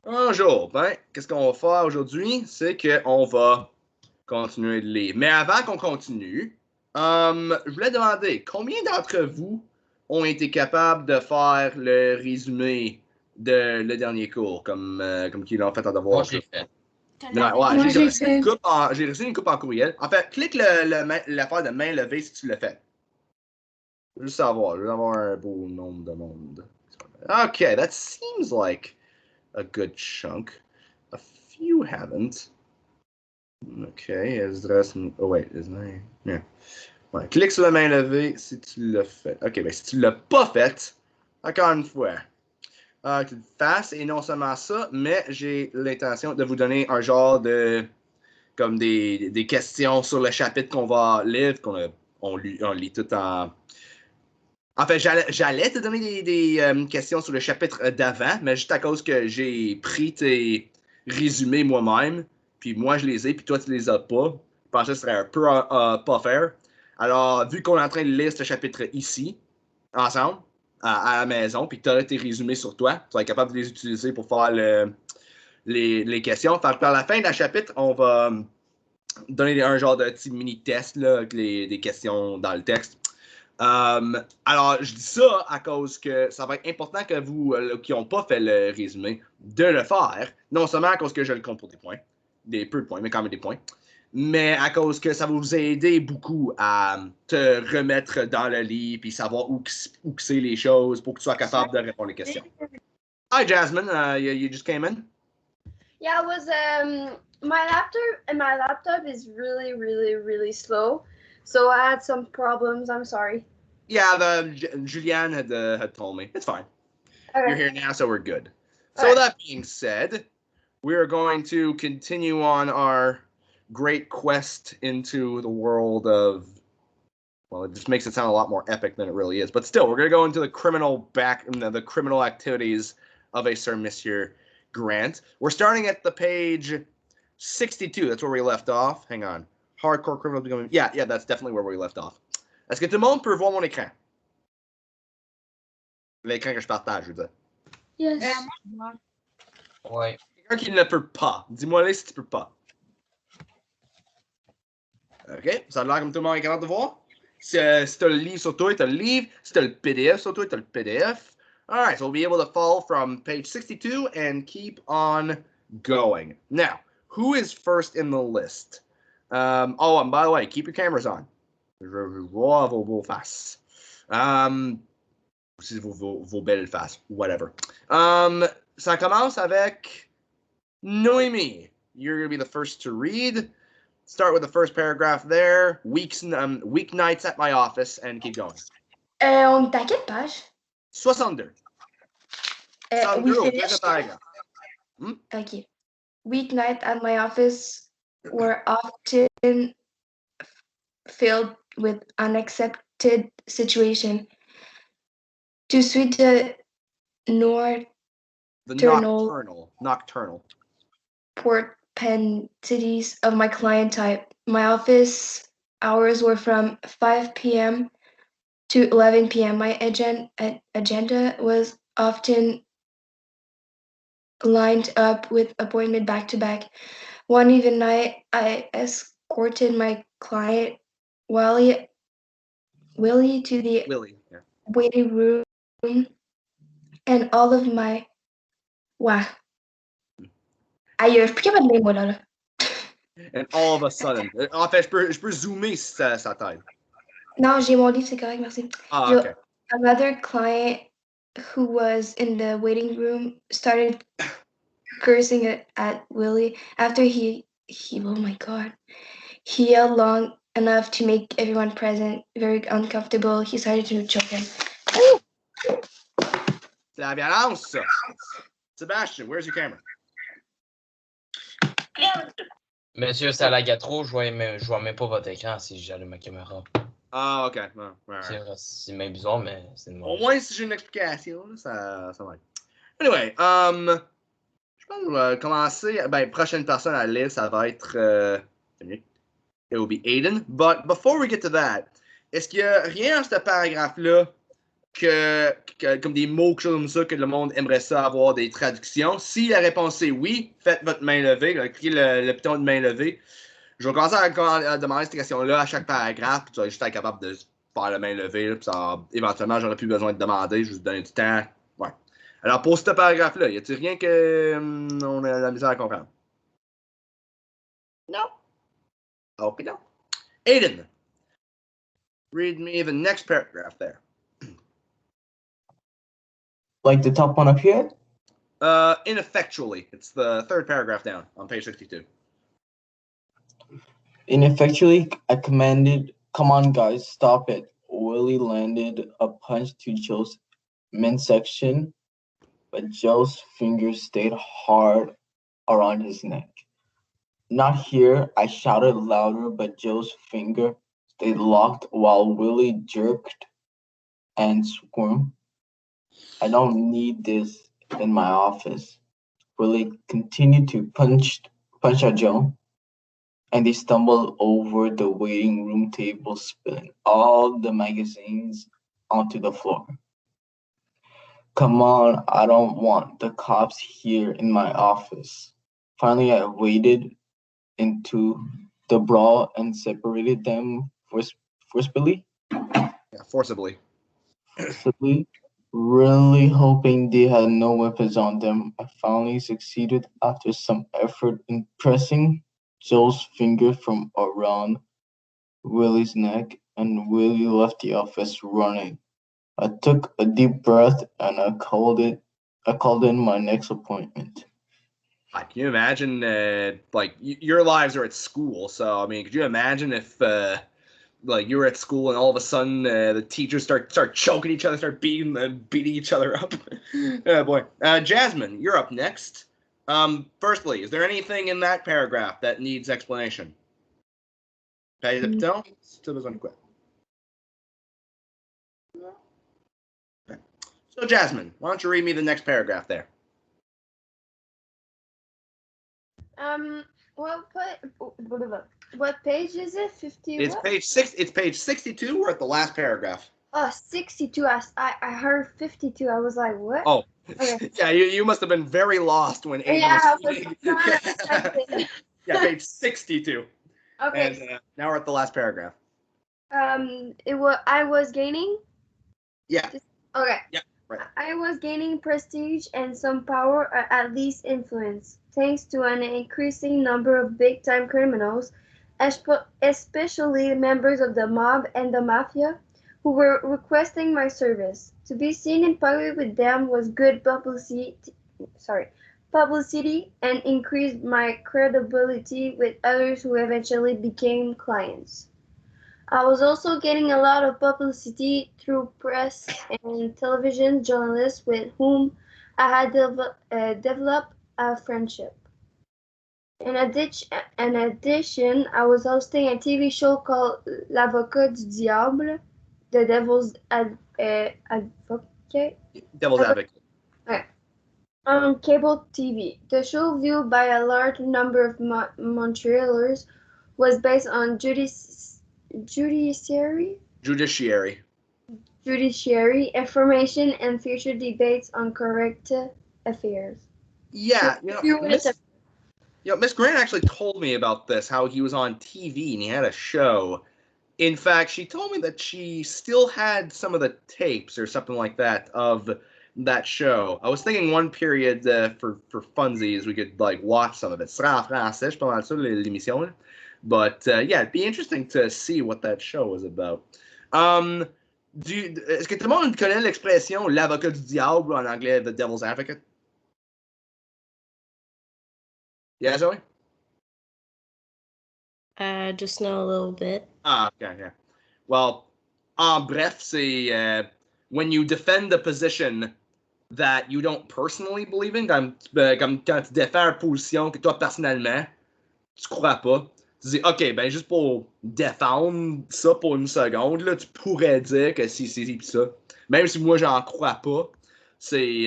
Bonjour. Ben, qu'est-ce qu'on va faire aujourd'hui? C'est qu'on va continuer de lire. Mais avant qu'on continue, je voulais demander combien d'entre vous ont été capables de faire le résumé de le dernier cours, comme qu'ils l'ont fait en Moi, devoir. je l'ai fait. Ouais, Moi, j'ai je l'ai reçu une fait. coupe j'ai reçu une coupe en courriel. En fait, clique l'affaire de main levée si tu l'as fait. Je veux juste savoir. Je veux avoir un beau nombre de monde. Okay, that seems like a good chunk. A few haven't. Okay, Esdras. Oh, wait, isn't I? Yeah. Ouais, clique sur la main levée si tu l'as fait. Ok, ben si tu l'as pas fait, encore une fois, que tu le fasses. Et non seulement ça, mais j'ai l'intention de vous donner un genre de. Comme des questions sur le chapitre qu'on va lire, on lit tout en. En fait, j'allais te donner des questions sur le chapitre d'avant, mais juste à cause que j'ai pris tes résumés moi-même, puis moi je les ai, puis toi tu les as pas, je pensais que ce serait un peu pas fair. Alors, vu qu'on est en train de lire ce chapitre ici, ensemble, à la maison, puis que tu as tes résumés sur toi, tu vas être capable de les utiliser pour faire les questions. Fait que par la fin de la chapitre, on va donner un genre de petit mini-test là, avec des questions dans le texte. Alors, je dis ça à cause que ça va être important que vous, qui n'ont pas fait le résumé, de le faire. Non seulement à cause que je le compte pour des points, des peu de points, mais quand même des points, mais à cause que ça va vous aider beaucoup à te remettre dans le lit puis savoir où c'est les choses pour que tu sois capable de répondre aux questions. Hi, Jasmine. You just came in? Yeah, it was my laptop is really slow. So I had some problems. I'm sorry. Yeah, Julianne had told me. It's fine. Okay. You're here now, so we're good. So Alright. that being said, we are going to continue on our great quest into the world of. Well, it just makes it sound a lot more epic than it really is. But still, we're going to go into the criminal activities of a Sir Monsieur Grant. We're starting at the page 62. That's where we left off. Hang on. Hardcore criminal becoming. Yeah, that's definitely where we left off. Est-ce que tout le monde peut voir mon écran? L'écran que je partage, je veux dire. Yes. Ouais. Quelqu'un qui ne peut pas. Dis-moi si tu peux pas. OK? Ça a l'air comme tout le monde est capable de voir. Si tu as le livre sur toi, tu as le livre. Si tu as le PDF sur toi, tu as le PDF. All right, so we'll be able to follow from page 62 and keep on going. Now, who is first in the list? Oh, and by the way, keep your cameras on. Je veux voir vos faces. Vos belles faces, whatever. Ça commence avec Noémie. You're going to be the first to read. Start with the first paragraph there. Weeknights at my office and keep going. On est à quelle page? 62. We 62 au finished. paragraphe. Okay. Weeknight at my office were often filled with unaccepted situation. To suit the Nocturnal propensities of my client type. My office hours were from 5 p.m. to 11 p.m. My agenda was often lined up with appointment back to back. One even night, I escorted my client Willie to the yeah. waiting room, and all of my wow. Aïe, je suis plus capable de lire, moi, là. And all of a sudden. En fait, je peux zoomer si ça t'aide. Non, j'ai mon livre, c'est correct, merci. Ah, okay. Another client who was in the waiting room started cursing at Willie after he oh my god. He yelled long enough to make everyone present very uncomfortable. He started to choke him. C'est la violence, ça. Sebastian, where's your camera? Monsieur, ça lag trop, je vois même pas votre écran si j'allume ma caméra. Ah, ok. Well, right. C'est même bizarre, mais c'est Au moins, si j'ai une explication, ça va être. Anyway, je pense qu'on va commencer. Ben, prochaine personne à lire, ça va être. It will be Aiden. But before we get to that, est-ce qu'il y a rien dans ce paragraphe-là comme des mots comme ça que le monde aimerait ça avoir des traductions. Si la réponse est oui, faites votre main levée, là, cliquez le piton de main levée. Je vais commencer à demander cette question-là à chaque paragraphe, puis tu vas juste être capable de faire la main levée, là, puis ça, éventuellement, j'aurais plus besoin de demander, je vais vous donner du temps. Ouais. Alors, pour ce paragraphe-là, y a-t-il rien que on a la misère à comprendre? Non. Ok, non. Aiden, read me the next paragraph there. Like the top one up here? Ineffectually. It's the third paragraph down on page 62. Ineffectually, I commanded, "Come on, guys, stop it." Willie landed a punch to Joe's midsection, but Joe's fingers stayed hard around his neck. "Not here," I shouted louder, but Joe's finger stayed locked while Willie jerked and squirmed. "I don't need this in my office." Willie continued to punch at Joe, and they stumbled over the waiting room table, spilling all the magazines onto the floor. "Come on, I don't want the cops here in my office." Finally, I waded into the brawl and separated them forcibly, Yeah, forcibly. really hoping they had no weapons on them. I finally succeeded after some effort in pressing Joe's finger from around Willie's neck, and Willie left the office running. I took a deep breath and I called in my next appointment. Can you imagine, like, your lives are at school, so, I mean, could you imagine if, like, you were at school and all of a sudden the teachers start choking each other, start beating each other up? Oh, boy. Jasmine, you're up next. Firstly, is there anything in that paragraph that needs explanation? T'as besoin de quoi? Okay. So, Jasmine, why don't you read me the next paragraph there? What page is it? 50. It's what? page 6. It's page 62. We're at the last paragraph. 62. I heard 52. I was like, what? Oh, okay. Yeah. You must have been very lost when Aiden was reading. Yeah, page 62. Okay. And now we're at the last paragraph. I was gaining. Yeah. Okay. Yeah. Right. I was gaining prestige and some power, or at least influence, thanks to an increasing number of big-time criminals, especially members of the mob and the mafia, who were requesting my service. To be seen in public with them was good publicity and increased my credibility with others who eventually became clients. I was also getting a lot of publicity through press and television journalists with whom I had developed a friendship. In addition, I was hosting a TV show called L'Avocat du Diable, the Devil's Advocate. Devil's Advocate. On cable TV. The show, viewed by a large number of Montrealers, was based on judiciary, information, and future debates on current affairs. Yeah, Miss Grant actually told me about this, how he was on TV and he had a show. In fact, she told me that she still had some of the tapes or something like that of that show. I was thinking one period for funsies we could like watch some of it. Ce sera en français, je suis pas mal sûr l'émission. But yeah, it'd be interesting to see what that show was about. Est-ce que tout le monde connaît l'expression l'avocat du diable en anglais, the devil's advocate? Yeah, Zoe? I just know a little bit. Okay, yeah. Well, en bref, c'est when you defend a position that you don't personally believe in, comme quand tu défends une position que toi, personnellement, tu crois pas. Tu dis, OK, ben juste pour défendre ça pour une seconde, là, tu pourrais dire que si, pis ça. Même si moi, j'en crois pas, c'est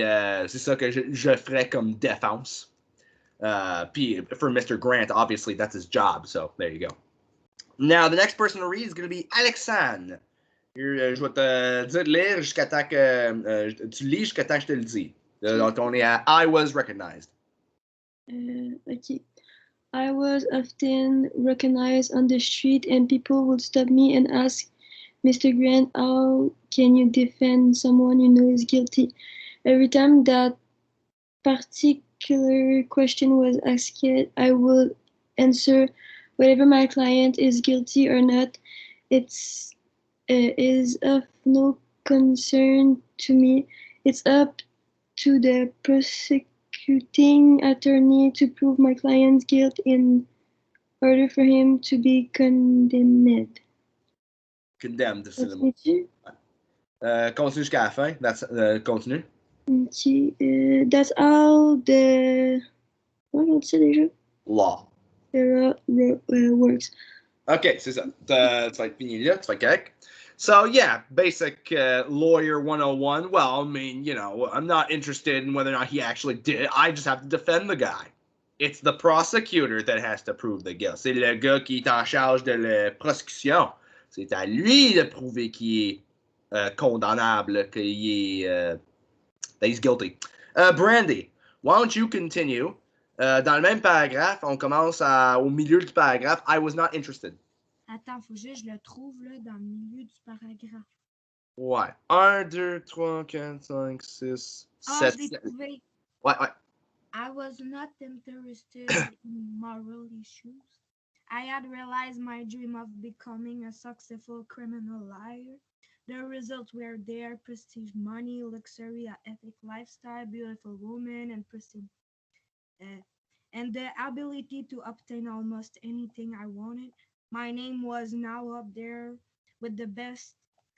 ça que je ferais comme défense. Puis, for Mr. Grant, obviously, that's his job, so there you go. Now, the next person to read is going to be Alexandre. Je vais te dire de lire jusqu'à temps que tu lis jusqu'à temps que je te le dis. Donc, on est à I was recognized. Okay. I was often recognized on the street, and people would stop me and ask, Mr. Grant, how can you defend someone you know is guilty? Every time that particular question was asked, I would answer, whether my client is guilty or not, it's is of no concern to me. It's up to the prosecuting attorney to prove my client's guilt in order for him to be condemned. Condemned, c'est le mot. Continue-tu? Continue jusqu'à la fin. Continue. Okay. That's all the. What on dit déjà? Law. The works. OK, c'est ça. Tu vas être fini là, tu vas être correct. So, yeah, basic lawyer 101. Well, I mean, you know, I'm not interested in whether or not he actually did it. I just have to defend the guy. It's the prosecutor that has to prove the guilt. C'est le gars qui est en charge de la prosecution. C'est à lui de prouver qu'il est condamnable, qu'il est that he's guilty. Brandy, why don't you continue? Dans le même paragraphe, on commence au milieu du paragraphe. I was not interested. Attends, faut juste que je le trouve là, dans le milieu du paragraphe. Ouais. 1, 2, 3, 4, 5, 6, 7. Je l'ai trouvé. Ouais. I was not interested in moral issues. I had realized my dream of becoming a successful criminal liar. The results were there: prestige, money, luxury, an epic lifestyle, beautiful women, and prestige. And the ability to obtain almost anything I wanted. My name was now up there with the best,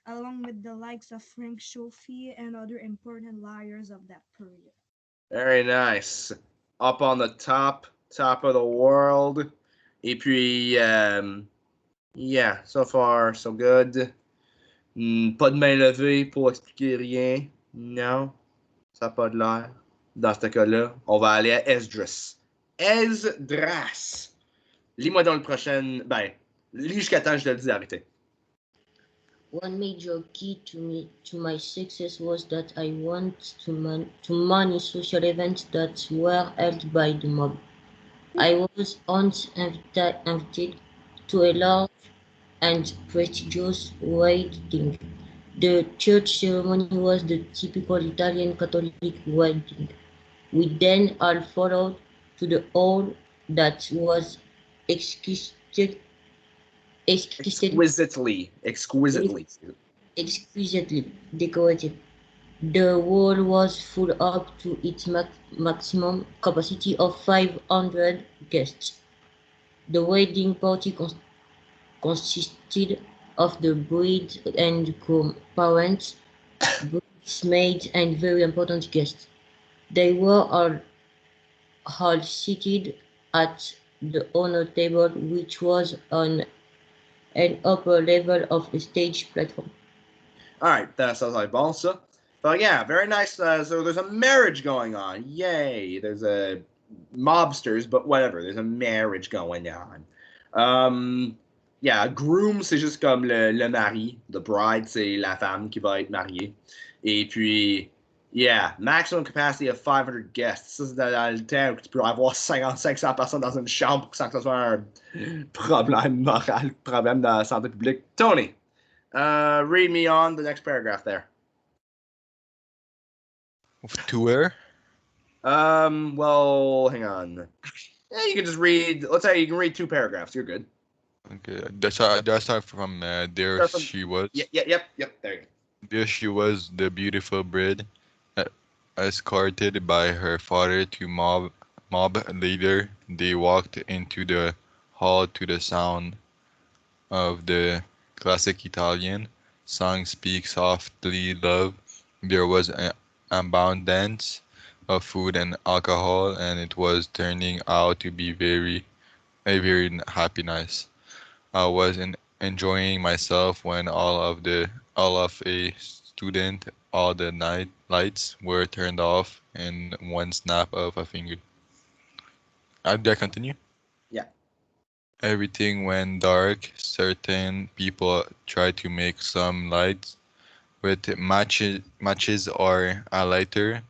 along with the likes of Frank Schofield and other important liars of that period. Very nice. Up on the top of the world. Et puis, yeah, so far, so good. Pas de main levée pour expliquer rien. Non, ça n'a pas de l'air. Dans ce cas-là, on va aller à Esdras. Esdras. Lis-moi dans le prochain. Ben, lis jusqu'à temps que je te le dis d'arrêter. One major key to my success was that I went to many social events that were held by the mob. I was once invited to a large and prestigious wedding. The church ceremony was the typical Italian Catholic wedding. We then all followed to the hall that was exquisitely decorated. The hall was full up to its maximum capacity of 500 guests. The wedding party consisted of the bride and groom, parents, bridesmaids, and very important guests. They were all seated at the honor table, which was on an upper level of a stage platform. All right, that sounds like bon, ça. But yeah, very nice. So there's a marriage going on. Yay! There's a mobsters, but whatever. There's a marriage going on. Yeah, groom, c'est juste comme le mari. The bride, c'est la femme qui va être mariée. Et puis, yeah, maximum capacity of 500 guests. Ça, c'est dans le temps où tu peux avoir 500 personnes dans une chambre sans que ce soit un problème moral, problème de santé publique. Tony, read me on the next paragraph there. To where? Well, hang on. Yeah, you can just read. Let's say you can read 2 paragraphs. You're good. Okay, that's start from there. She was. Yep. There you go. There she was, the beautiful bride, escorted by her father to mob leader. They walked into the hall to the sound of the classic Italian song "Speak Softly, Love." There was an abundance of food and alcohol, and it was turning out to be a very happy night. I was enjoying myself when all of a student, all the night lights were turned off in one snap of a finger. Did I continue? Yeah. Everything went dark. Certain people tried to make some lights with matches or a lighter.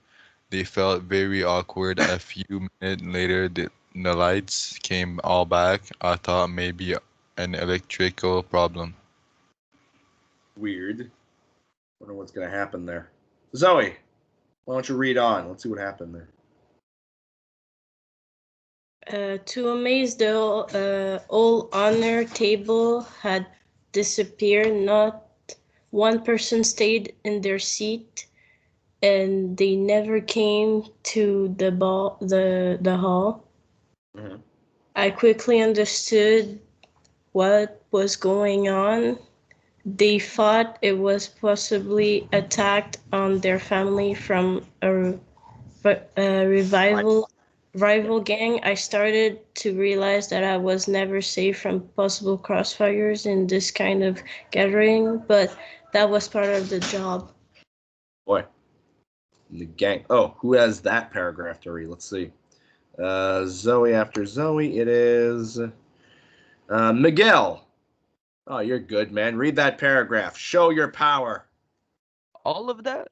They felt very awkward. A few minutes later, the lights came all back. I thought maybe an electrical problem. Weird. Wonder what's gonna happen there. Zoe, why don't you read on? Let's see what happened there. To amaze, the whole honor table had disappeared. Not one person stayed in their seat, and they never came to the hall. Mhm. I quickly understood what was going on. They thought it was possibly attacked on their family from a rival gang. I started to realize that I was never safe from possible crossfires in this kind of gathering, but that was part of the job. Boy. The gang. Oh, who has that paragraph to read? Let's see. Zoe after Zoe, it is Miguel. Oh, you're good, man. Read that paragraph. Show your power. All of that?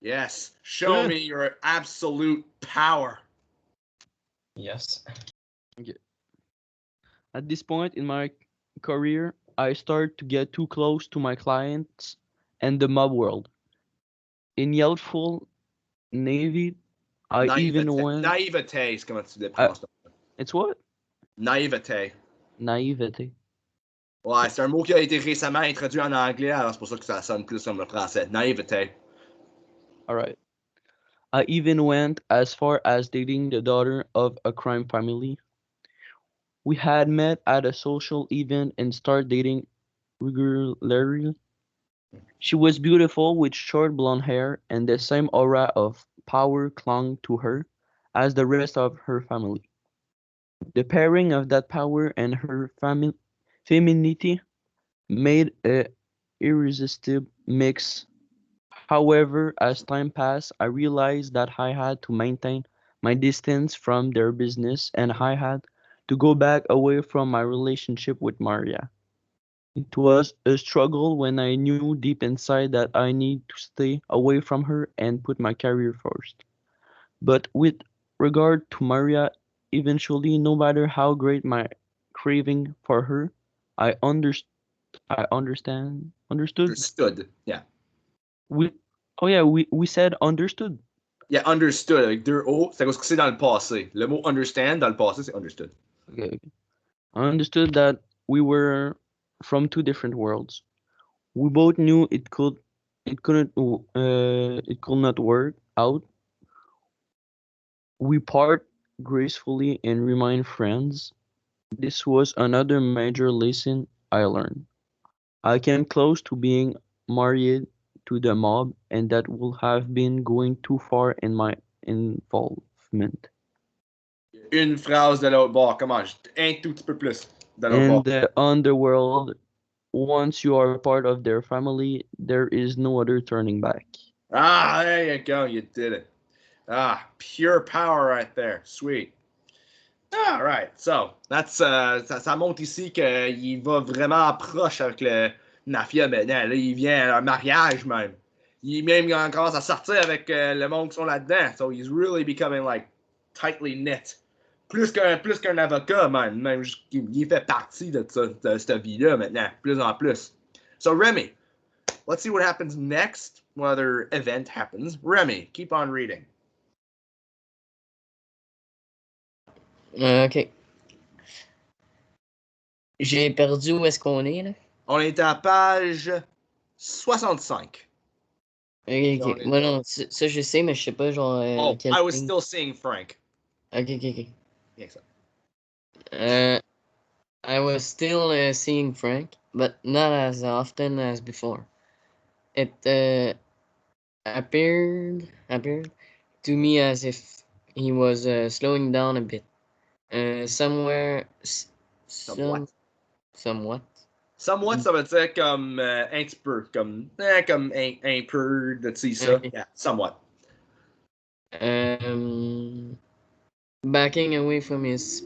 Yes. Show me your absolute power. Yes. Okay. At this point in my career, I start to get too close to my clients and the mob world. In youthful navy, I even went. Naïveté, comment tu prononces ça? It's what? Naïveté. Naïveté. Ouais, c'est un mot qui a été récemment introduit en anglais, alors c'est pour ça que ça sonne plus comme le français. Naïveté. All right. I even went as far as dating the daughter of a crime family. We had met at a social event and started dating regularly. She was beautiful with short blonde hair, and the same aura of power clung to her as the rest of her family. The pairing of that power and her femininity made a irresistible mix. However, as time passed, I realized that I had to maintain my distance from their business and I had to go back away from my relationship with Maria. It was a struggle when I knew deep inside that I need to stay away from her and put my career first. But with regard to Maria, eventually, no matter how great my craving for her, I understood. Understood. Yeah. We said understood. Yeah, understood. Avec deux O, c'est parce que c'est dans le passé. Le mot understand dans le passé, c'est understood. Okay. I understood that we were from two different worlds. We both knew it could not work out. We part gracefully and remain friends. This was another major lesson I learned. I came close to being married to the mob, and that would have been going too far in my involvement. Une phrase de l'autre bord. Comment? Un tout petit peu plus de l'autre In bord. the underworld, once you are part of their family, there is no other turning back. Ah, there you go. You did it. Ah, pure power right there. Sweet. All right. So, that's, ça montre ici qu'il va vraiment proche avec le mafia maintenant. Là, il vient à un mariage même. Il commence à sortir avec le monde qui sont là-dedans. So, he's really becoming like tightly knit. Plus qu'un avocat même. Même il fait partie de cette vie-là maintenant. Plus en plus. So, Remy, let's see what happens next. What other event happens? Remy, keep on reading. Ok. J'ai perdu où est-ce qu'on est, là? On est à page 65. Ok. Moi, non, ça, je sais, mais je sais pas, genre. Oh, quelle I was ligne. still seeing Frank. Ok. Yeah, so. I was still seeing Frank, but not as often as before. It appeared to me as if he was slowing down a bit. Somewhat. Somewhat, ça veut dire comme un petit peu, comme un peu de ça. Okay. Yeah, somewhat. Backing away from his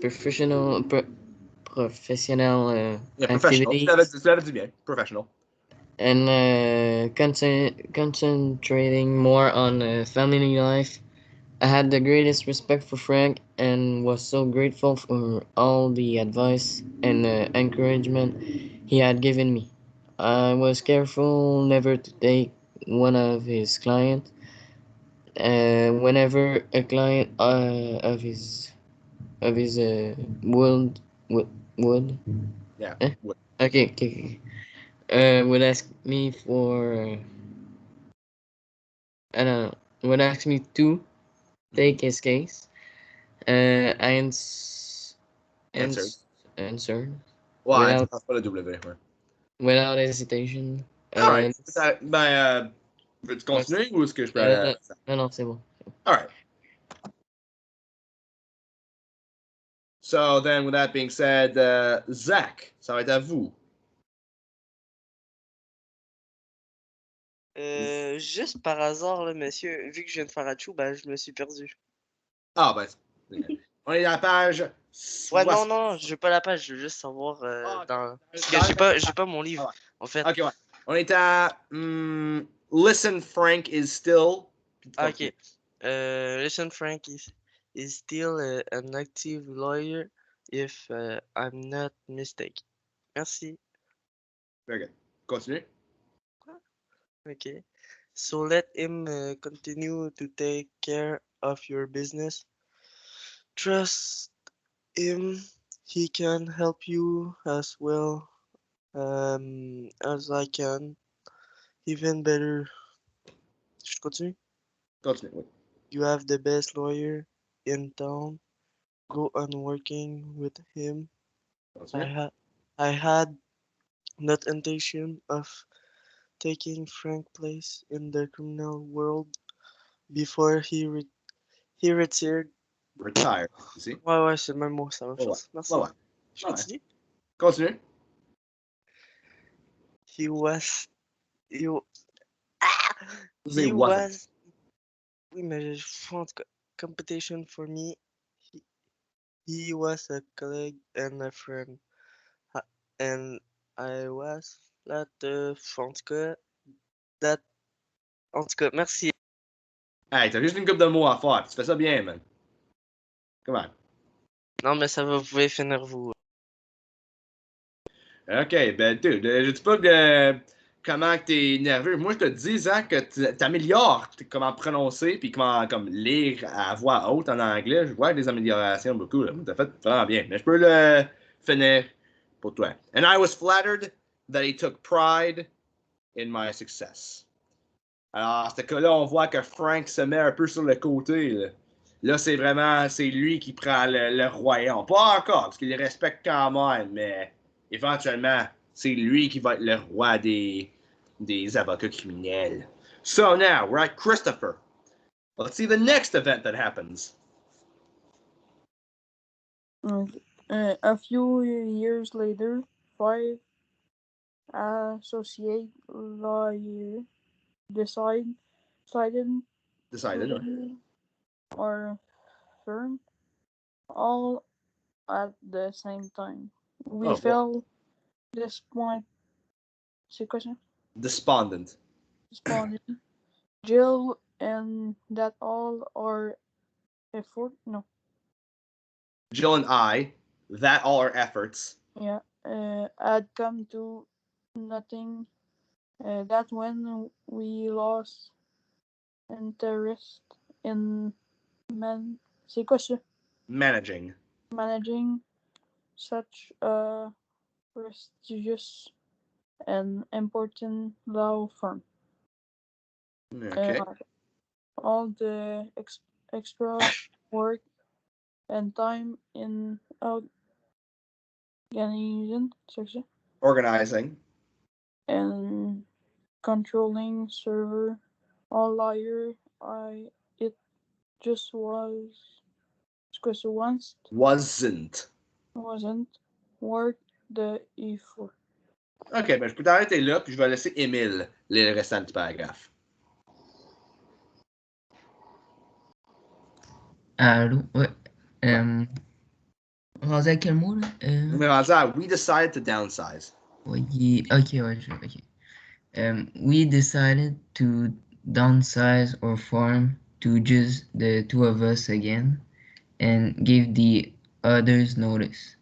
professional Yeah, professional. Tu activities l'avais dit bien. Professional. and concentrating more on family life. I had the greatest respect for Frank and was so grateful for all the advice and encouragement he had given me. I was careful never to take one of his clients. Whenever a client of his would Yeah. okay. Would ask me for I don't know, would ask me to take his case. I Answered. answered Ouais, tu passes pas le W. Ouais. without hesitation. Alright. Ben, veux-tu continuer ou est-ce que je peux aller à... Non, c'est bon. Alright. So then, with that being said, Zach, ça va être à vous. Juste par hasard, là, monsieur, vu que je viens de faire Achou, ben, je me suis perdu. Ah, ben, on est à la page... Ouais, non, je veux pas la page, je veux juste savoir dans... Parce que j'ai pas mon livre, en fait. Ok, ouais. On est à... Listen, Frank is still... Ok. Listen, Frank is still an active lawyer, if I'm not mistaken. Merci. Very good. Continue. Okay. So let him continue to take care of your business. Trust him. He can help you as well as I can. Even better. Je continue? Continue, oui. You have the best lawyer in town. Go on working with him. Continue. I had not intention of taking Frank's place in the criminal world before he retired. Retired, you see? Ouais, c'est le même mot, c'est la même chose. Merci. Ouais. Je continue? Continue. He was... He He wasn't. was... Oui, mais en tout cas, competition for me. He was a colleague and a friend. And I was flattered. En tout cas, en tout cas, merci. Hey, t'as juste une couple de mots à faire. Tu fais ça bien, man. Come on. Non, mais ça va, vous pouvez finir vous. OK, ben, dude, je dis pas comment que t'es nerveux. Moi, je te dis, Zach, que t'améliores comment prononcer puis comment comme lire à voix haute en anglais. Je vois des améliorations beaucoup. Là. T'as fait vraiment bien. Mais je peux le finir pour toi. And I was flattered that he took pride in my success. Alors, à ce cas-là, on voit que Frank se met un peu sur le côté. Là, c'est lui qui prend le royaume. Pas encore, parce qu'il les respecte quand même, mais éventuellement, c'est lui qui va être le roi des avocats criminels. So now, we're at Christopher. Let's see the next event that happens. A few years later, 5 associate lawyers decided to our firm all at the same time. We felt disappointed. Despondent. Jill and that all our effort. No. Jill and I, that all our efforts. Yeah. Had come to nothing. That when we lost interest in managing such a prestigious and important law firm. Okay. All the extra work and time in organizing and controlling server all liar it just wasn't worth the effort. OK, ben je peux t'arrêter là, puis je vais laisser Émile le restant du paragraphe. Allô, ouais. rendu à quel mot, là? On est rendu à we decided to downsize. Ok, ok. We decided to downsize our farm to just the two of us again and give the others notice.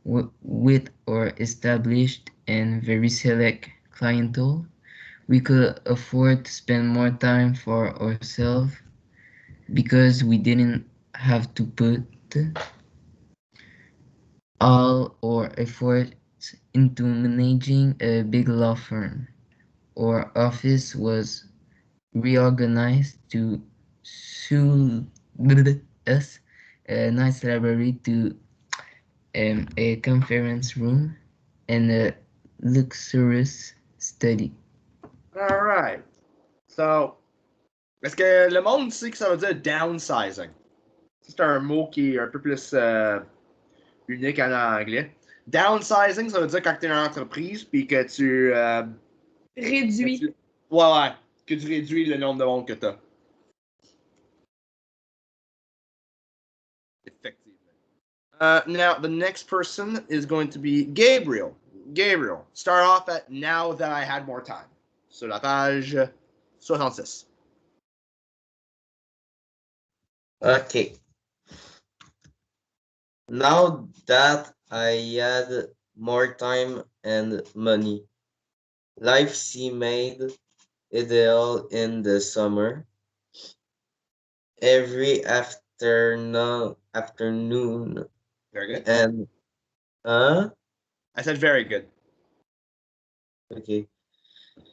With our established and very select clientele, we could afford to spend more time for ourselves because we didn't have to put all our efforts into managing a big law firm. Our office was reorganized to suit us a nice library to a conference room and a luxurious study. Alright. So, est-ce que le monde sait que ça veut dire downsizing? C'est un mot qui est un peu plus unique en anglais. Downsizing, ça veut dire quand tu es une entreprise puis que tu. Réduit. Ouais. Que tu réduis le nombre de monde que tu as. Effectivement. Now, the next person is going to be Gabriel. Gabriel, start off at now that I had more time. Sur la page 66. Okay. Now that I had more time and money, life seemed ideal in the summer. Every afternoon. Very good. And I said very good. Okay.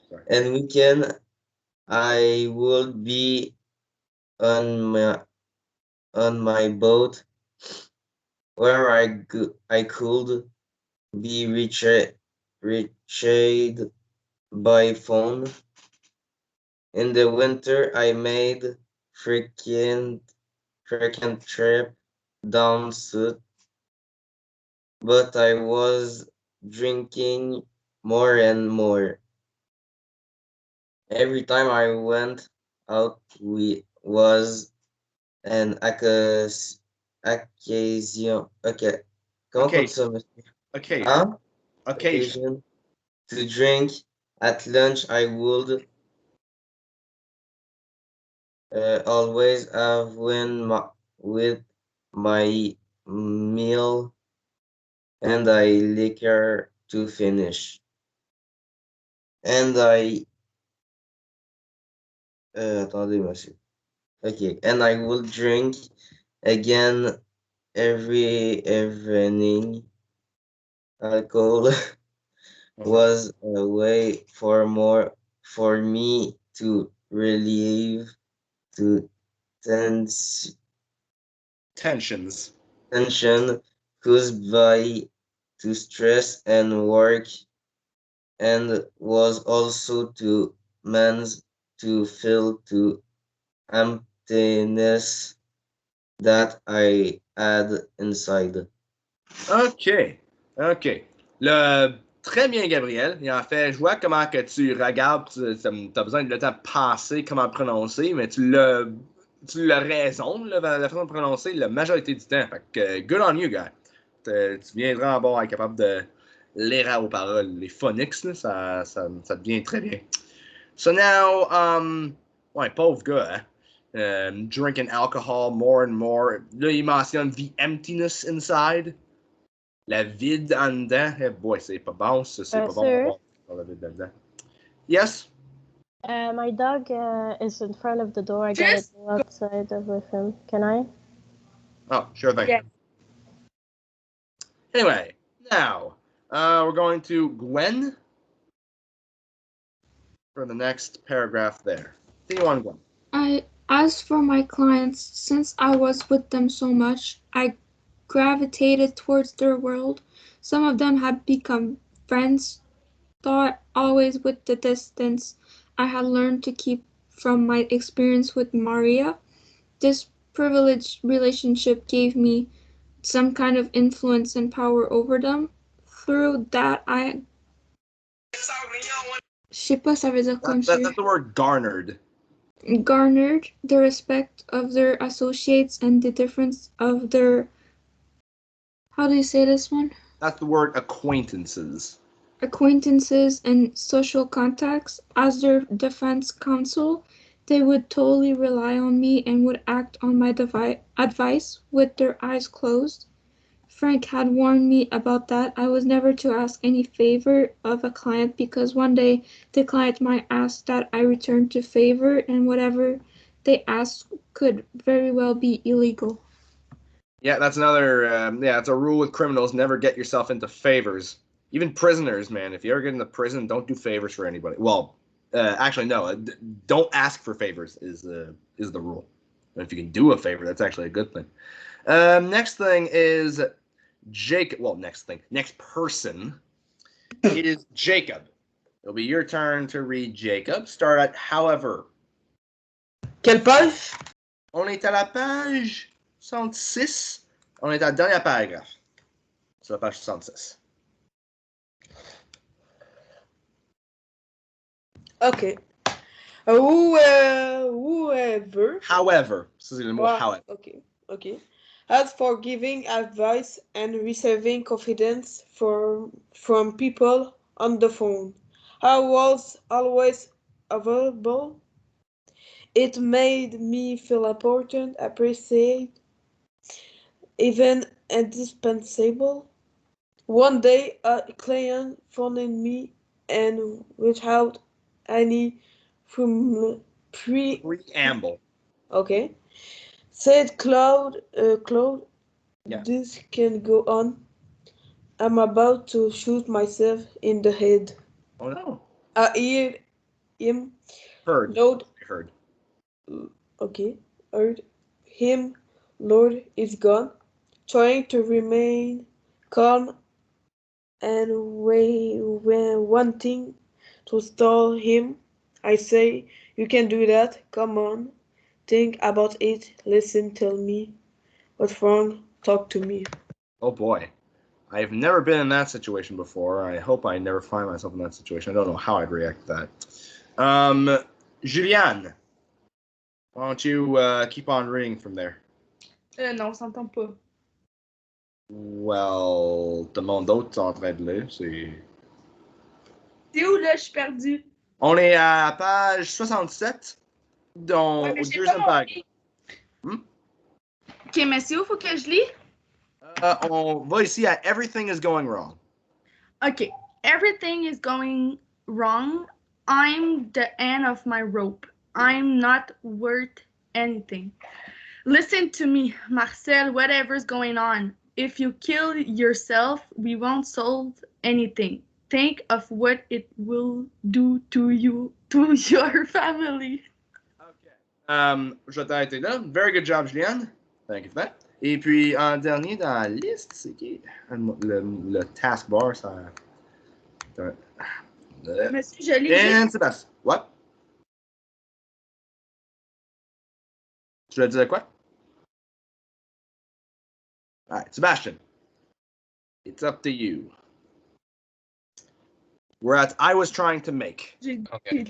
Sorry. And weekend I would be on my boat where I could be reached by phone. In the winter I made frequent trip down south, but I was drinking more and more. Every time I went out, was an occasion. Okay. Comment on dit ça, monsieur? Occasion. Hein? Occasion. To drink. At lunch, I would always have with my meal and I liquor to finish. And attendez, monsieur. Okay, and I will drink again every evening. Alcohol was a way for me to relieve to tensions tension caused by to stress and work, and was also to man's to fill to emptiness that I had inside. OK. Très bien, Gabriel. Et en fait, je vois comment que tu regardes, tu as besoin de le temps de penser comment prononcer, mais tu l'as raison, la façon de prononcer la majorité du temps. Fait que, good on you, guy. Tu viendras en bord être capable de lire aux paroles. Les phonics, là, ça devient très bien. So now, ouais, pauvre gars, hein? Drinking alcohol more and more. Là, il mentionne the emptiness inside. La vide en dedans. Eh boy, c'est pas bon, ça. C'est pas Sir? bon d'avoir la vide dedans. Yes? My dog is in front of the door. I gotta go outside with him. Can I? Oh, sure thing. Yeah. Anyway, now, we're going to Gwen for the next paragraph there. See you on Gwen. As for my clients, since I was with them so much, I gravitated towards their world. Some of them had become friends, thought always with the distance I had learned to keep from my experience with Maria. This privileged relationship gave me some kind of influence and power over them. Through that, I... Je sais pas, ça veut dire quoi, monsieur? That's the word garnered. Garnered the respect of their associates and the difference of their How do you say this one? That's the word acquaintances. Acquaintances and social contacts. As their defense counsel, they would totally rely on me and would act on my advice with their eyes closed. Frank had warned me about that. I was never to ask any favor of a client because one day the client might ask that I return the favor, and whatever they asked could very well be illegal. Yeah, that's another. It's a rule with criminals: never get yourself into favors. Even prisoners, man. If you ever get into prison, don't do favors for anybody. Well, actually, no. Don't ask for favors is the rule. And if you can do a favor, that's actually a good thing. Next thing is Jacob. Well, next person is Jacob. It'll be your turn to read Jacob. Start at however. Quelle page? On est à la page 66. On est à la dernière paragraphe. Sur la page 66. Ok. Whoever. However. Ça, c'est le mot however. Okay. As for giving advice and receiving confidence from people on the phone, I was always available. It made me feel important, appreciated, even indispensable. One day, a client phoned me and without any preamble. Okay. Said Claude, Yeah. This can go on. I'm about to shoot myself in the head. Oh no. I hear him. Heard. Lord. Heard. Okay. Heard him. Lord is gone. Trying to remain calm and wanting to stall him. I say, you can do that. Come on. Think about it. Listen, tell me. What's wrong? Talk to me. Oh boy. I've never been in that situation before. I hope I never find myself in that situation. I don't know how I'd react to that. Julianne, why don't you keep on reading from there? Non, on s'entend pas. Well, tout le monde d'autre est en train de lire. C'est où là? Je suis perdue. On est à page 67, dont Ouais, au mais j'ai deuxième pas mon paragraphe. Ok, mais c'est où faut que je lis? On va ici à Everything is going wrong. Okay, everything is going wrong. I'm the end of my rope. I'm not worth anything. Listen to me, Marcel, whatever's going on. If you kill yourself, we won't solve anything. Think of what it will do to you, to your family. Je vais t'arrêter là. Very good job, Julianne. Thank you for that. Et puis, en dernier dans la liste, c'est qui? Le taskbar, ça... Monsieur, je lis. And Sébastien. What? Tu veux dire quoi? All right, Sebastian. It's up to you. We're at I was trying to make. Okay.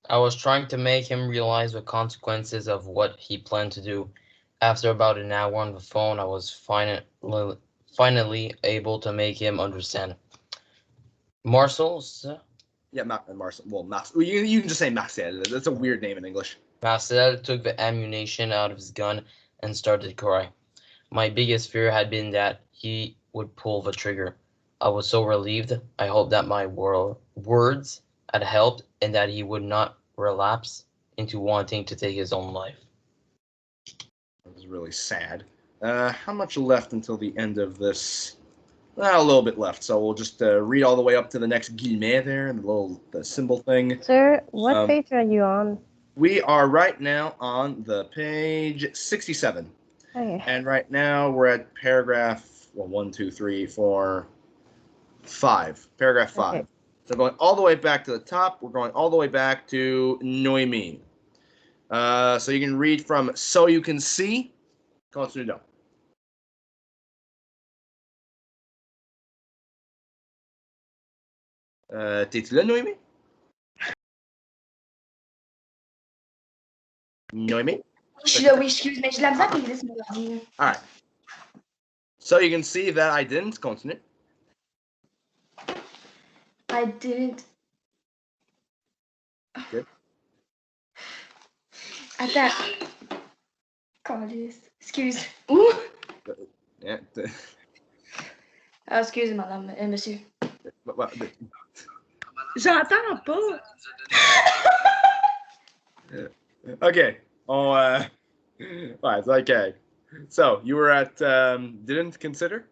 I was trying to make him realize the consequences of what he planned to do. After about an hour on the phone, I was finally able to make him understand. Marcel? Yeah, Marcel. Well, Marcel. You can just say Marcel. That's a weird name in English. Marcel took the ammunition out of his gun and started to cry. My biggest fear had been that he would pull the trigger. I was so relieved. I hoped that my words had helped and that he would not relapse into wanting to take his own life. That was really sad. How much left until the end of this? A little bit left, so we'll just read all the way up to the next guillemot there, the symbol thing. Sir, what page are you on? We are right now on the page 67. Okay. And right now we're at paragraph 1, 2, 3, 4, 5. Paragraph 5. Okay. So going all the way back to the top, we're going all the way back to Noémie. So you can read from So You Can See. Continue down. T'es-tu là, Noémie? Noémie? Je suis là, oui, excuse, mais j'ai de la misère avec mon ordi. All right. So you can see that I didn't. Continue. I didn't. Good. Attends. Calice. Excuse. Ouh! Yeah. Ah, excuse, madame, monsieur. J'entends pas. Okay. Ouais, it's okay. So you were at didn't consider?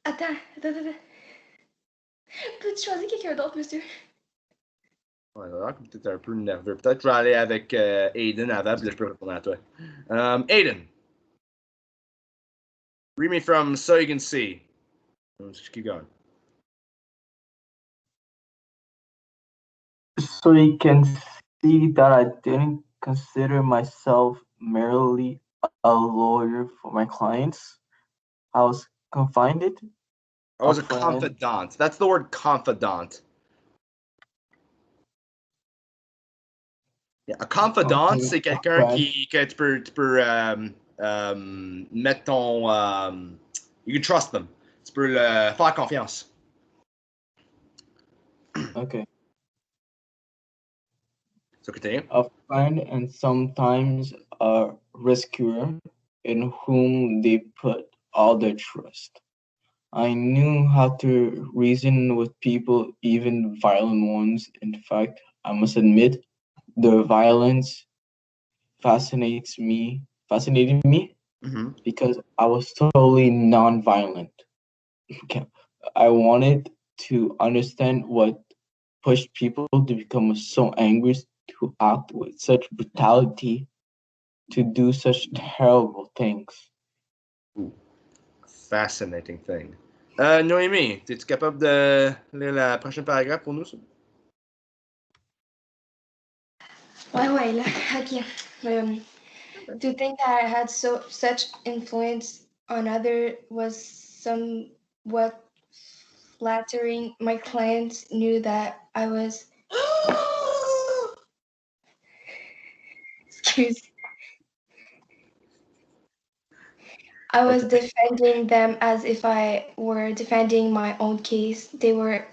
Attends. Peux-tu choisir quelqu'un d'autre, monsieur? Ouais, alors, peut-être un peu nerveux. Peut-être que je vais aller avec Aiden avant, puis là, je peux répondre à toi. Aiden. Read me from So You Can See. Let's just keep going. So you can see that I didn't consider myself merely a lawyer for my clients. I was confined. I was a confidant. That's the word confidant. Yeah, a confidant, Okay, c'est quelqu'un friend. que tu peux mettre ton... you can trust them. Tu peux le faire confiance. Okay. So continue. A friend and sometimes a rescuer in whom they put all their trust. I knew how to reason with people, even violent ones. In fact, I must admit, their violence fascinated me because I was totally non-violent. I wanted to understand what pushed people to become so angry, to act with such brutality, to do such terrible things. Ooh, fascinating thing. Noémie, es-tu capable de lire la prochaine paragraphe pour nous? Ouais, là. Ok. To think that I had such influence on others was somewhat flattering. My clients knew that I was excuse. I was defending them as if I were defending my own case. They were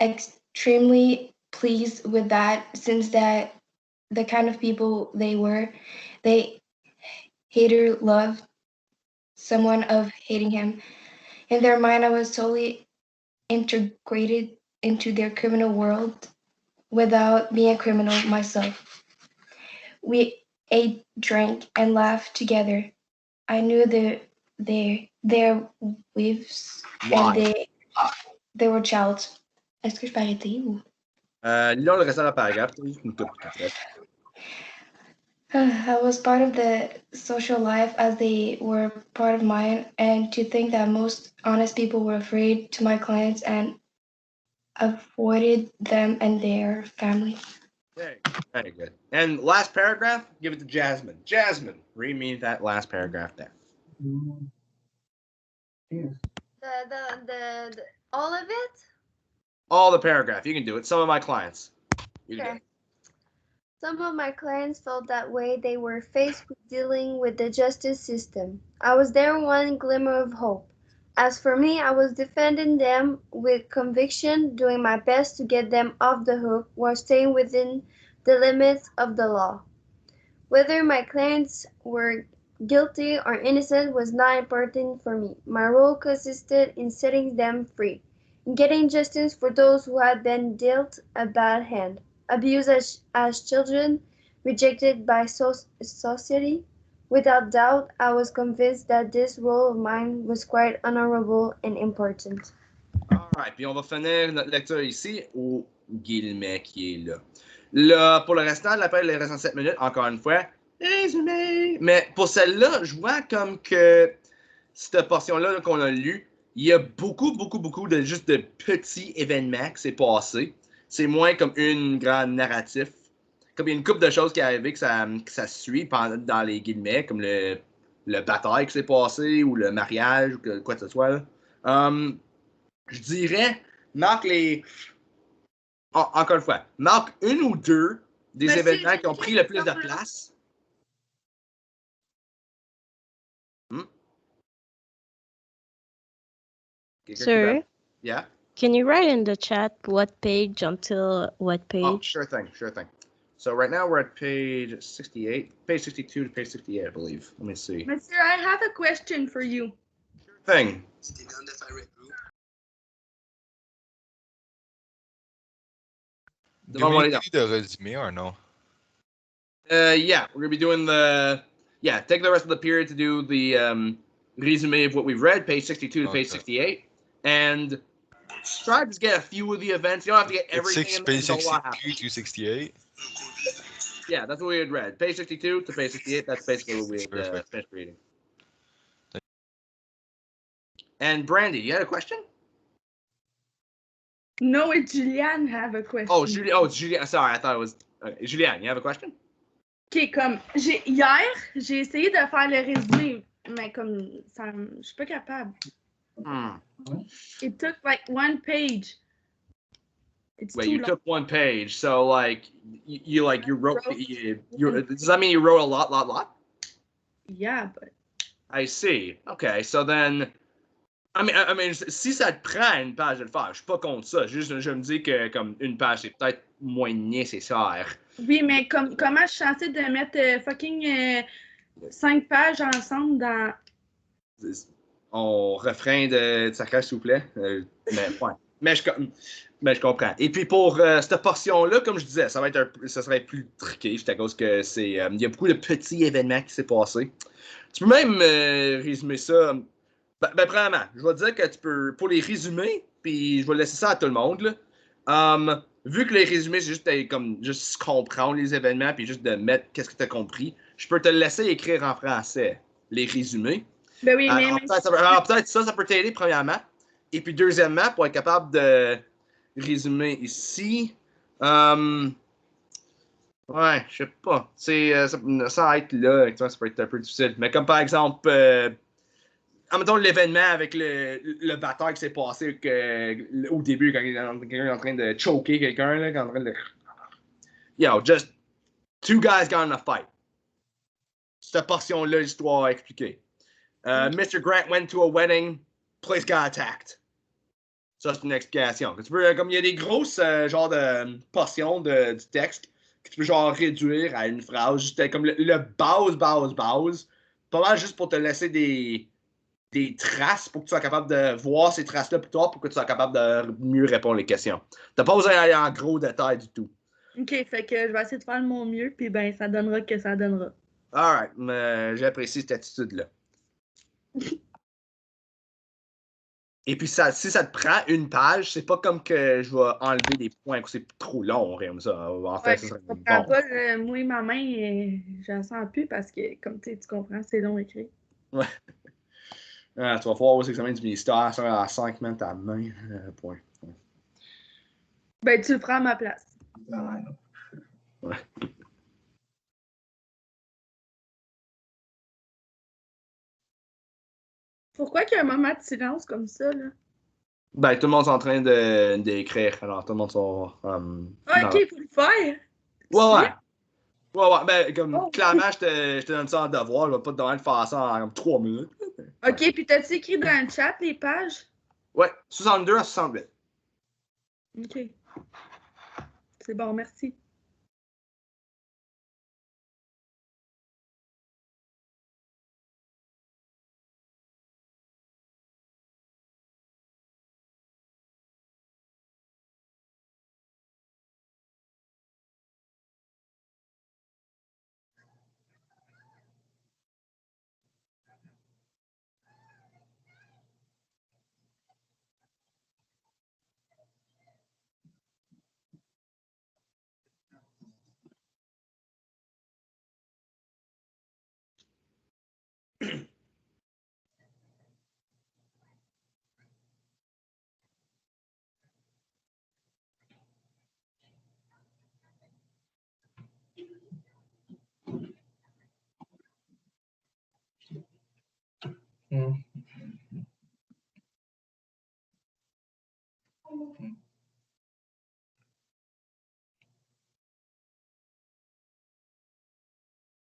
extremely pleased with that, since that the kind of people they were. They hater loved someone of hating him. In their mind, I was totally integrated into their criminal world without being a criminal myself. We ate, drank, and laughed together. I knew their wives and they were child. Est-ce que je peux arrêter ou? Lisons le restant de la paragraphe. Juste une toute petite. I was part of the social life as they were part of mine, and to think that most honest people were afraid to my clients and avoided them and their family. Very good. And last paragraph, give it to Jasmine. Jasmine, read me that last paragraph there. The all of it? All the paragraph. You can do it. Some of my clients. You can do it. Some of my clients felt that way. They were faced with dealing with the justice system. I was their one glimmer of hope. As for me, I was defending them with conviction, doing my best to get them off the hook while staying within the limits of the law. Whether my clients were guilty or innocent was not important for me. My role consisted in setting them free, in getting justice for those who had been dealt a bad hand, abused as children, rejected by society. Without doubt, I was convinced that this role of mine was quite honorable and important. Alright, puis on va finir notre lecture ici au guillemet qui est là. Là, pour le restant de l'appel, les restants 7 minutes, encore une fois, résumé. Mais pour celle-là, je vois comme que cette portion-là qu'on a lue, il y a beaucoup de juste de petits événements qui s'est passé. C'est moins comme une grande narrative. Comme il y a une couple de choses qui est arrivée que ça suit dans les guillemets, comme le bataille qui s'est passé ou le mariage ou quoi que ce soit. Là. Je dirais, marque les. Encore une fois, marque une ou deux des événements qui ont pris le plus de place. Sir, Yeah? can you write in the chat what page until what page? Oh, sure thing. So right now we're at page 68, page 62 to page 68, I believe. Let me see. Monsieur, I have a question for you. Sure thing. Do we need to do the resume or no? Yeah, we're gonna be doing take the rest of the period to do the resume of what we've read, page 62 to page 68, and try to just get a few of the events. You don't have to get everything in there. Page 62 to 68? Yeah, that's what we had read. Page 62 to page 68, that's basically what we had finished reading. And Brandy, you had a question? No, it's Julianne have a question. Oh, it's Julianne. Sorry, I thought it was... Julianne, you have a question? OK, comme, hier, j'ai essayé de faire le résumé, mais comme, je suis pas capable. It took like 1 page. It's Wait, too you long. took 1 page, so like you wrote. Does that mean you wrote a lot? Yeah, but. I see. Okay, so then. I mean, si ça te prend une page de le faire, je suis pas contre ça. Juste, je me dis que comme une page, c'est peut-être moins nécessaire. Oui, mais comment je suis censée de mettre fucking 5 pages ensemble dans. On refrain de sacrage, s'il vous plaît. Mais ouais. Mais je comprends. Et puis pour cette portion-là, comme je disais, ça serait plus triqué, juste à cause que il y a beaucoup de petits événements qui s'est passé. Tu peux même résumer ça. Premièrement, je vais te dire que tu peux, pour les résumer, puis je vais laisser ça à tout le monde, là. Vu que les résumés, c'est juste comme juste comprendre les événements, puis juste de mettre qu'est-ce que tu as compris, je peux te laisser écrire en français les résumés. Ben oui, mais. Alors, peut-être ça peut t'aider, premièrement. Et puis, deuxièmement, pour être capable de résumer ici, ouais, je sais pas. Ça être là, ça peut être un peu difficile. Mais comme par exemple, mettons l'événement avec le batteur qui s'est passé au début, quand il est en train de choker quelqu'un, là, quand il est en train de. Yo, just 2 guys got in a fight. Cette portion-là, l'histoire à expliquer. Mr. Grant went to a wedding, place got attacked. Ça, c'est une explication. Comme il y a des grosses genre de portions du texte que tu peux genre réduire à une phrase, juste comme le base. Pas mal juste pour te laisser des traces pour que tu sois capable de voir ces traces-là plus tard pour que tu sois capable de mieux répondre les questions. T'as pas besoin d'aller en gros détail du tout. OK, fait que je vais essayer de faire de mon mieux, puis ben, ça donnera que ça donnera. Alright, j'apprécie cette attitude-là. Et puis, si ça te prend une page, c'est pas comme que je vais enlever des points, que c'est trop long, rien comme ça. En fait, ça serait bon. Pas, moi, ma main, je la sens plus parce que, comme tu comprends, c'est long écrit. Ouais. Tu vas voir aux examens du ministère, ça à 5 minutes ta main. Point. Ben, tu le feras à ma place. Ouais. Pourquoi qu'il y a un moment de silence comme ça, là? Ben, tout le monde est en train d'écrire. Alors, tout le monde sont. OK, il faut le faire. Ouais. Ben, comme clairement, je te donne ça en devoir. Je vais pas te demander de faire ça en comme 3 minutes. OK, puis t'as-tu écrit dans le chat les pages? Ouais, 62 à 68. OK. C'est bon, merci.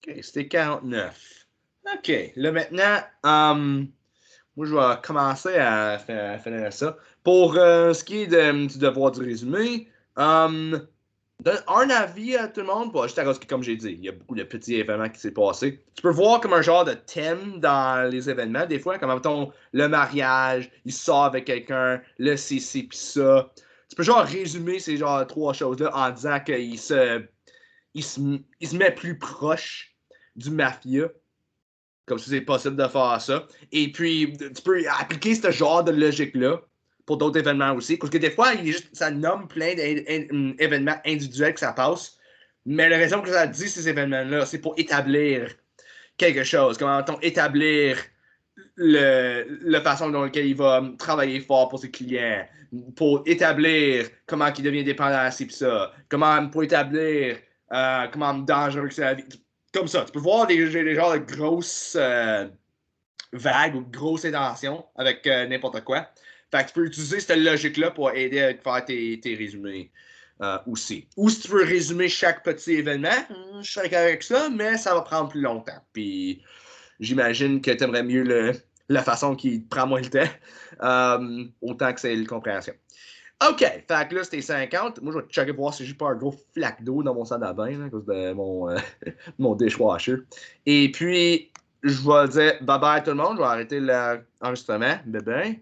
OK, c'était 49. OK, là maintenant, moi, je vais commencer à finir ça. Pour ce qui est du devoir du résumé, donne un avis à tout le monde, pas juste à cause que, comme j'ai dit, il y a beaucoup de petits événements qui s'est passé. Tu peux voir comme un genre de thème dans les événements, des fois, comme mettons le mariage, il sort avec quelqu'un, le CC pis ça. Tu peux genre résumer ces genre trois choses-là en disant qu'il il se met plus proche du mafia. Comme si c'est possible de faire ça. Et puis, tu peux appliquer ce genre de logique-là pour d'autres événements aussi. Parce que des fois, ça nomme plein d'événements individuels que ça passe. Mais la raison que ça dit ces événements-là, c'est pour établir quelque chose. Comment on établir la façon dont laquelle il va travailler fort pour ses clients, pour établir comment il devient dépendant à ci pis ça, comment pour établir comment dangereux que c'est la vie. Comme ça, tu peux voir des genres de grosses vagues ou grosses intentions avec n'importe quoi. Fait que tu peux utiliser cette logique-là pour aider à faire tes résumés aussi. Ou si tu veux résumer chaque petit événement, je serais avec ça, mais ça va prendre plus longtemps. Puis j'imagine que tu aimerais mieux la façon qui prend moins le temps, autant que c'est la compréhension. OK, fait que là, c'était 50. Moi, je vais checker pour voir si j'ai pas un gros flaque d'eau dans mon salle à bain, là, à cause de mon dishwasher. Et puis, je vais dire bye-bye à tout le monde. Je vais arrêter l'enregistrement. Bye-bye.